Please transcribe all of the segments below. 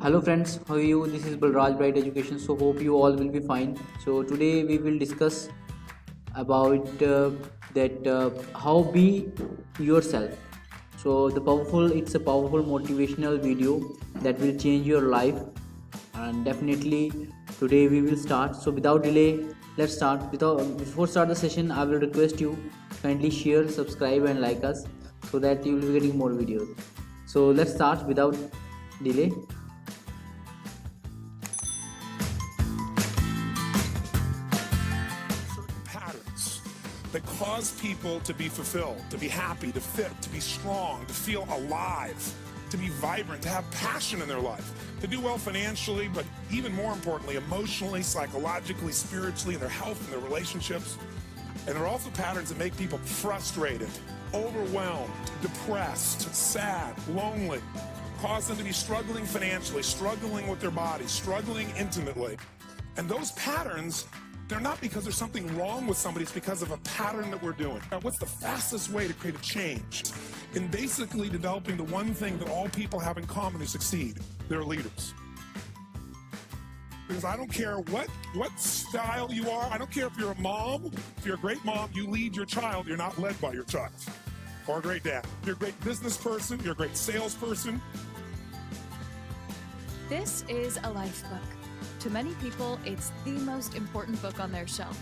Hello friends, how are you? This is Balraj Bright Education. So hope you all will be fine. So today we will discuss about that how be yourself. So it's a powerful motivational video that will change your life, and definitely today we will start. So without delay, let's start. Without before start the session, I will request you kindly share, subscribe, and like us so that you will be getting more videos. So let's start without delay. Certain patterns that cause people to be fulfilled, to be happy, to fit, to be strong, to feel alive, to be vibrant, to have passion in their life, to do well financially, but even more importantly, emotionally, psychologically, spiritually, in their health and their relationships. And there are also patterns that make people frustrated, overwhelmed, depressed, sad, lonely, cause them to be struggling financially, struggling with their body, struggling intimately. And those patterns, they're not because there's something wrong with somebody, it's because of a pattern that we're doing. Now, what's the fastest way to create a change? In basically developing the one thing that all people have in common to succeed, they're leaders. Because I don't care what style you are, I don't care if you're a mom, if you're a great mom, you lead your child, you're not led by your child. Or a great dad. If you're a great business person, you're a great salesperson. This is a life book. To many people, it's the most important book on their shelf.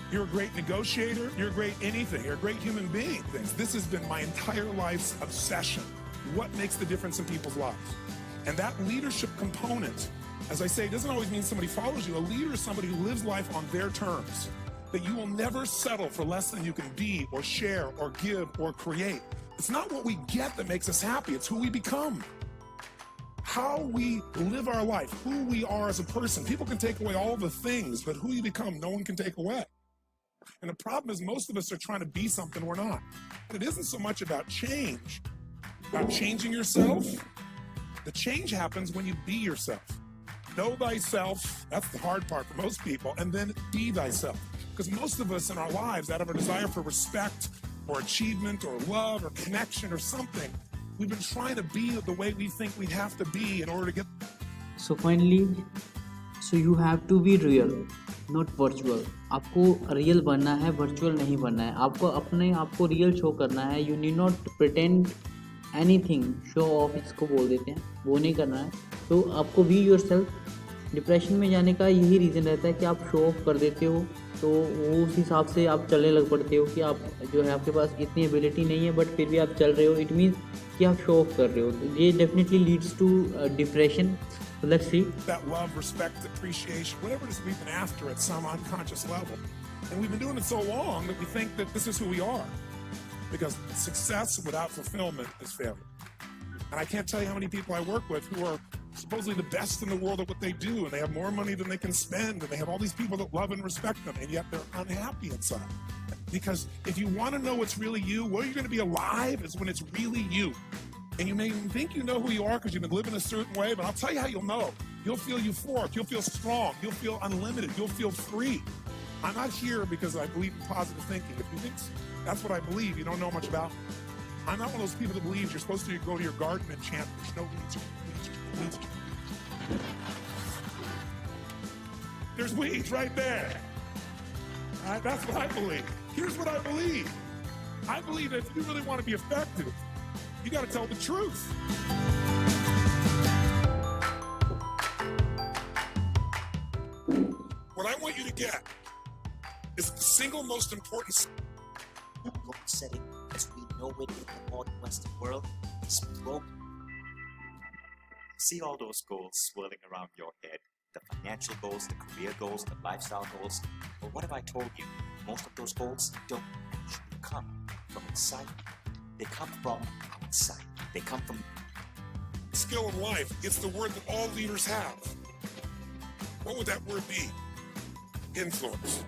You're a great negotiator, you're a great anything, you're a great human being. This has been my entire life's obsession. What makes the difference in people's lives? And that leadership component, as I say, doesn't always mean somebody follows you. A leader is somebody who lives life on their terms. That you will never settle for less than you can be or share or give or create. It's not what we get that makes us happy, it's who we become. How we live our life, who we are as a person. People can take away all the things, but who you become, no one can take away. And the problem is most of us are trying to be something we're not. It isn't so much about change, about changing yourself. The change happens when you be yourself. Know thyself, that's the hard part for most people, and then be thyself. Because most of us in our lives, out of our desire for respect or achievement or love or connection or something, we've been trying to be the way we think we have to be in order to get. So finally, so you have to be real, not virtual. आपको real बनना है, virtual नहीं बनना है. आपको अपने आप को real show करना है. You need not pretend anything. Show off इसको बोल देते हैं, वो नहीं करना है. तो आपको be yourself. डिप्रेशन में जाने का यही रीज़न रहता है कि आप शो ऑफ कर देते हो, तो वो उस हिसाब से आप चलने लग पड़ते हो कि आप जो है आपके पास इतनी एबिलिटी नहीं है बट फिर भी आप चल रहे हो. इट मीन्स कि आप शो ऑफ कर रहे हो. तो ये definitely leads to depression. Let's see. That love, respect, appreciation, whatever it is we've been after at some unconscious level. And we've been doing it so long that we think that this is who we are. Because success without fulfillment is failure. And I can't tell you how many people I work with who are supposedly the best in the world at what they do, and they have more money than they can spend, and they have all these people that love and respect them, and yet they're unhappy inside. Because if you want to know what's really you, where you're going to be alive is when it's really you. And you may think you know who you are because you've been living a certain way, but I'll tell you how you'll know. You'll feel euphoric, you'll feel strong, you'll feel unlimited, you'll feel free. I'm not here because I believe in positive thinking. If you think that's what I believe, you don't know much about me. I'm not one of those people that believes you're supposed to go to your garden and chant, there's no weeds, weeds. There's weeds right there. All right, that's what I believe. Here's what I believe. I believe that if you really want to be effective, you got to tell the truth. What I want you to get is the single most important goal setting as we know it in the modern Western world is broken. See all those goals swirling around your head, the financial goals, the career goals, the lifestyle goals. But what if I told you most of those goals don't actually come from inside? They come from outside. They come from skill in life. It's the word that all leaders have. What would that word be? Influence.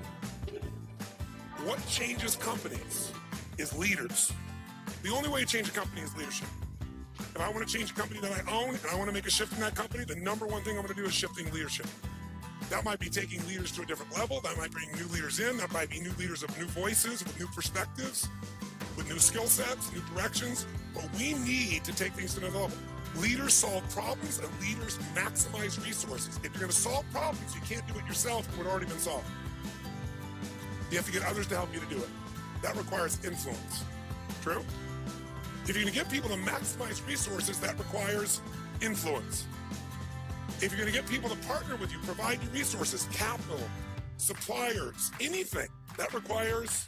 What changes companies is leaders. The only way to change a company is leadership. If I want to change a company that I own and I want to make a shift in that company, the number one thing I'm going to do is shifting leadership. That might be taking leaders to a different level. That might bring new leaders in. That might be new leaders of new voices, with new perspectives, with new skill sets, new directions. But we need to take things to another level. Leaders solve problems and leaders maximize resources. If you're going to solve problems, you can't do it yourself. It would already been solved. You have to get others to help you to do it. That requires influence. True? If you're going to get people to maximize resources, that requires influence. If you're going to get people to partner with you, provide you resources, capital, suppliers, anything, that requires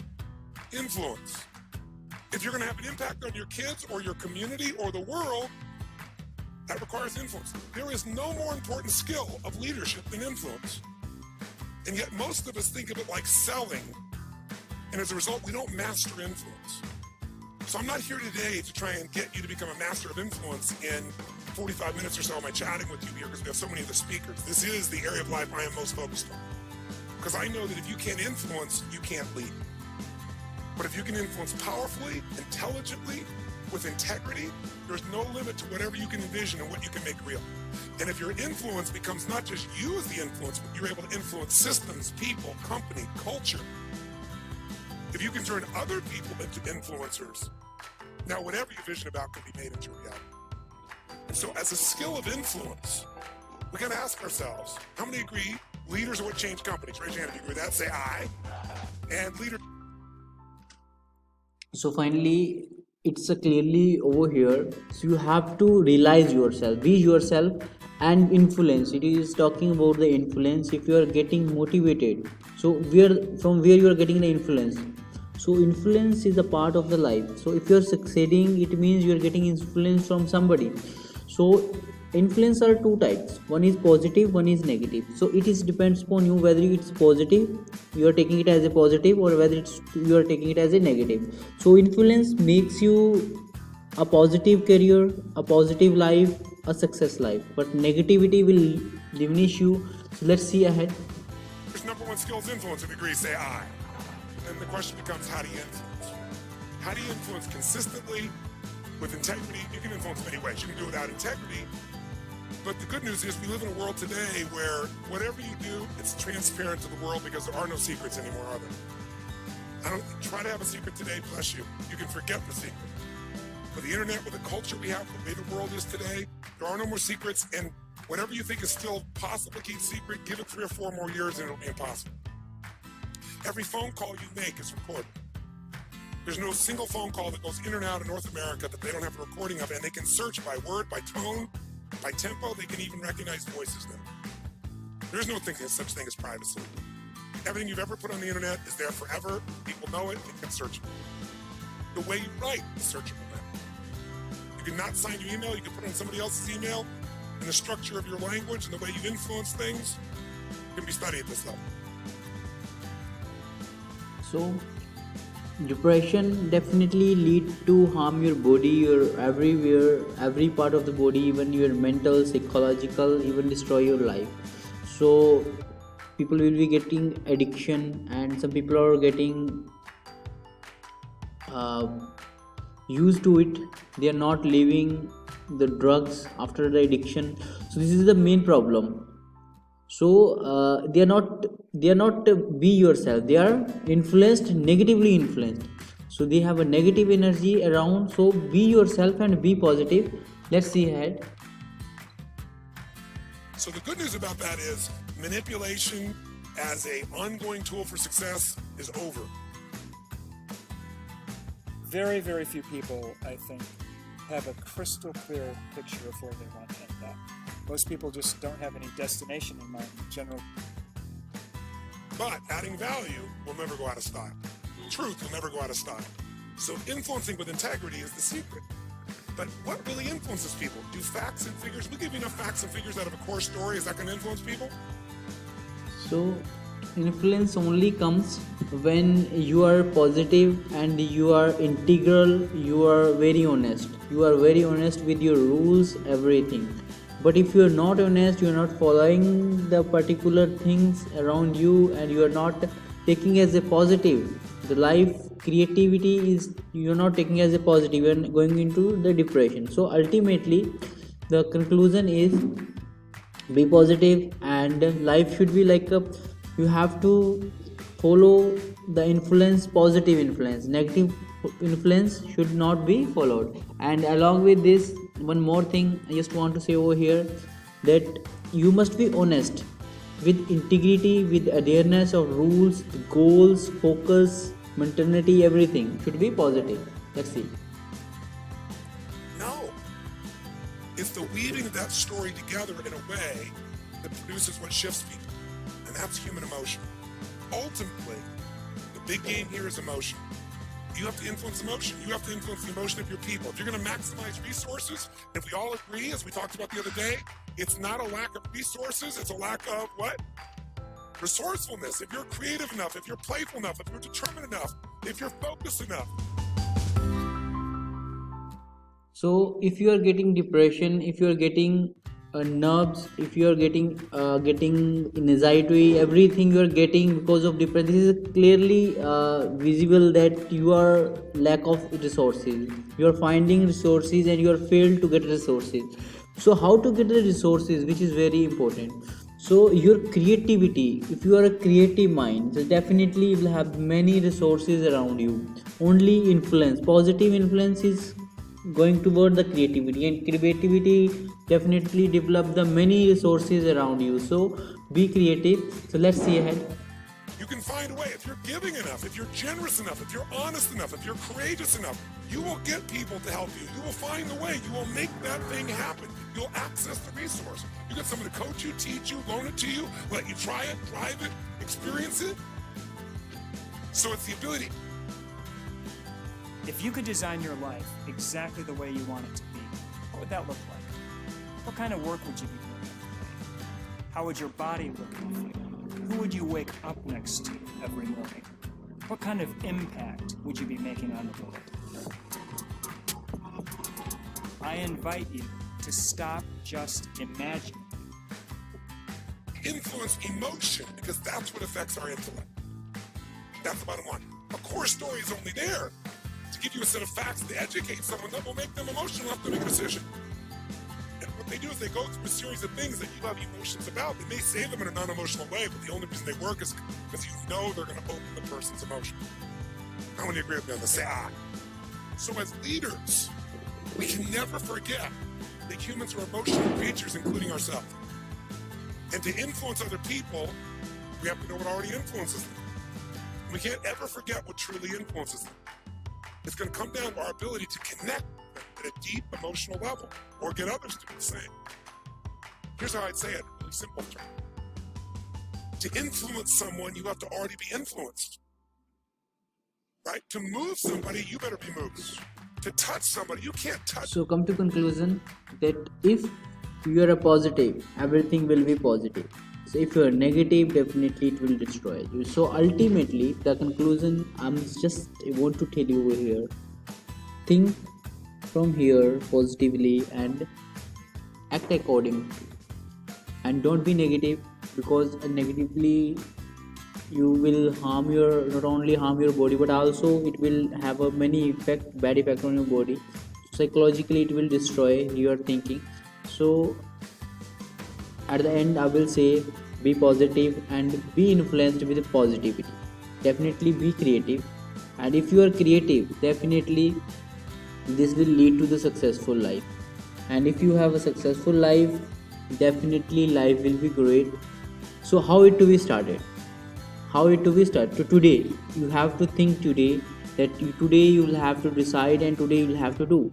influence. If you're going to have an impact on your kids or your community or the world, that requires influence. There is no more important skill of leadership than influence. And yet most of us think of it like selling. And as a result, we don't master influence. So I'm not here today to try and get you to become a master of influence in 45 minutes or so. Am I chatting with you here because we have so many of the speakers. This is the area of life I am most focused on. Because I know that if you can't influence, you can't lead. But if you can influence powerfully, intelligently, with integrity, there's no limit to whatever you can envision and what you can make real. And if your influence becomes not just you as the influence, but you're able to influence systems, people, company, culture. If you can turn other people into influencers, now whatever you vision about can be made into reality. And so as a skill of influence, we got to ask ourselves, how many agree leaders are what change companies? Raise your hand if you agree with that. Say I. And leaders. So finally, it's a clearly over here. So you have to realize yourself, be yourself, and influence. It is talking about the influence. If you are getting motivated, so from where you are getting the influence. So influence is a part of the life. So if you are succeeding, it means you are getting influence from somebody. So influence are two types. One is positive, one is negative. So it is depends upon you whether it's positive, you are taking it as a positive, or whether you are taking it as a negative. So influence makes you a positive career, a positive life, a success life. But negativity will diminish you. So let's see ahead. Number one skill is influence. If you agree, say I. And the question becomes, how do you influence? How do you influence consistently with integrity? You can influence many ways. You can do it without integrity. But the good news is we live in a world today where whatever you do, it's transparent to the world because there are no secrets anymore, are there? I don't try to have a secret today, bless you. You can forget the secret. With the internet, with the culture we have, the way the world is today, there are no more secrets. And whatever you think is still possible to keep secret, give it 3 or 4 more years and it'll be impossible. Every phone call you make is recorded. There's no single phone call that goes in and out of North America that they don't have a recording of, and they can search by word, by tone, by tempo. They can even recognize voices now. There's no such thing as privacy. Everything you've ever put on the internet is there forever. People know it and can search it. The way you write is searchable now. You can not sign your email. You can put it on somebody else's email. And the structure of your language and the way you influence things can be studied at this level. So depression definitely lead to harm your body, your everywhere, every part of the body, even your mental, psychological, even destroy your life. So people will be getting addiction, and some people are getting used to it. They are not leaving the drugs after the addiction. So this is the main problem. So they are not be yourself. They are influenced, negatively influenced. So they have a negative energy around. So be yourself and be positive. Let's see ahead. So the good news about that is manipulation as an ongoing tool for success is over. Very, very few people, I think, have a crystal clear picture of where they want to end up. Most people just don't have any destination in mind in general. But adding value will never go out of style. Truth will never go out of style. So influencing with integrity is the secret. But what really influences people? Do facts and figures? We give you enough facts and figures out of a core story. Is that going to influence people? So influence only comes when you are positive and you are integral, you are very honest. You are very honest with your rules, everything. But if you are not honest, you are not following the particular things around you, and you are not taking as a positive, the life creativity is, you are not taking as a positive and going into the depression. So ultimately the conclusion is be positive, and life should be like a, you have to follow the influence, positive influence. Negative influence should not be followed. And along with this, one more thing I just want to say over here, that you must be honest with integrity, with awareness of rules, goals, focus, mentality, everything should be positive. Let's see. No. It's the weaving of that story together in a way that produces what shifts people. And that's human emotion. Ultimately, the big game here is emotion. You have to influence emotion. You have to influence the emotion of your people. If you're going to maximize resources, if we all agree, as we talked about the other day, it's not a lack of resources, it's a lack of what? Resourcefulness. If you're creative enough, if you're playful enough, if you're determined enough, if you're focused enough. So if you are getting depression, if you are getting nerves, if you are getting anxiety, everything you are getting because of depression, this is clearly visible that you are lack of resources. You are finding resources and you are failed to get resources. So how to get the resources, which is very important. So your creativity, if you are a creative mind, so definitely you will have many resources around you. Only influence, positive influence is going toward the creativity, and creativity definitely develop the many resources around you. So be creative. So let's see ahead. You can find a way. If you're giving enough, if you're generous enough, if you're honest enough, if you're courageous enough, you will get people to help you. You will find a way. You will make that thing happen. You'll access the resource. You get someone to coach you, teach you, loan it to you, let you try it, drive it, experience it. So it's the ability. If you could design your life exactly the way you want it to be, what would that look like? What kind of work would you be doing? How would your body look and feel? Who would you wake up next to every morning? What kind of impact would you be making on the world? I invite you to stop just imagining. Influence emotion, because that's what affects our intellect. That's the bottom line. A core story is only there to give you a set of facts to educate someone that will make them emotional enough to make a decision. And what they do is they go through a series of things that you have emotions about. They may say them in a non-emotional way, but the only reason they work is because you know they're going to open the person's emotion. How many agree with me on this? Say, So as leaders, we can never forget that humans are emotional creatures, including ourselves. And to influence other people, we have to know what already influences them. We can't ever forget what truly influences them. It's going to come down to our ability to connect at a deep emotional level or get others to do the same. Here's how I'd say it in a really simple term. To influence someone, you have to already be influenced. Right? To move somebody, you better be moved. To touch somebody, you can't touch. So come to conclusion that if you are a positive, everything will be positive. So if you are negative, definitely it will destroy you. So ultimately, the conclusion I want to tell you over here. Think from here positively and act accordingly. And don't be negative, because negatively you will not only harm your body, but also it will have a bad effect on your body. Psychologically it will destroy your thinking. So at the end I will say, be positive and be influenced with positivity. Definitely be creative, and if you are creative, definitely this will lead to the successful life. And if you have a successful life, definitely life will be great. So how it to be started? So today you have to think today that today you will have to decide, and today you will have to do.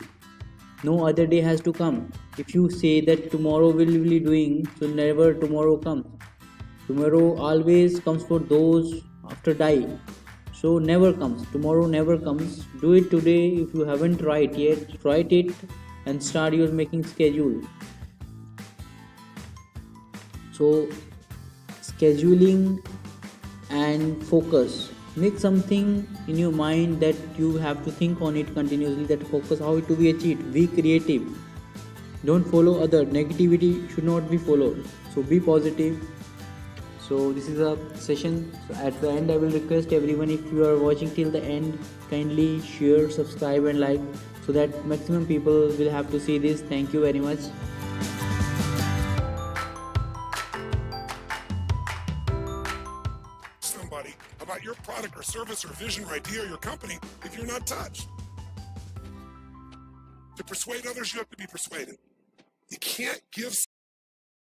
No other day has to come. If you say that tomorrow will be doing, so never tomorrow comes. Tomorrow always comes for those after die. So never comes. Tomorrow never comes. Do it today. If you haven't tried yet, write it and start your making schedule. So scheduling and focus. Make something in your mind that you have to think on it continuously, that focus how it to be achieved. Be creative. Don't follow other. Negativity should not be followed. So be positive. So this is a session. So at the end I will request everyone, if you are watching till the end, kindly share, subscribe and like, so that maximum people will have to see this. Thank you very much. Somebody about your product or service or vision or idea or your company if you're not touched. To persuade others, you have to be persuaded. You can't give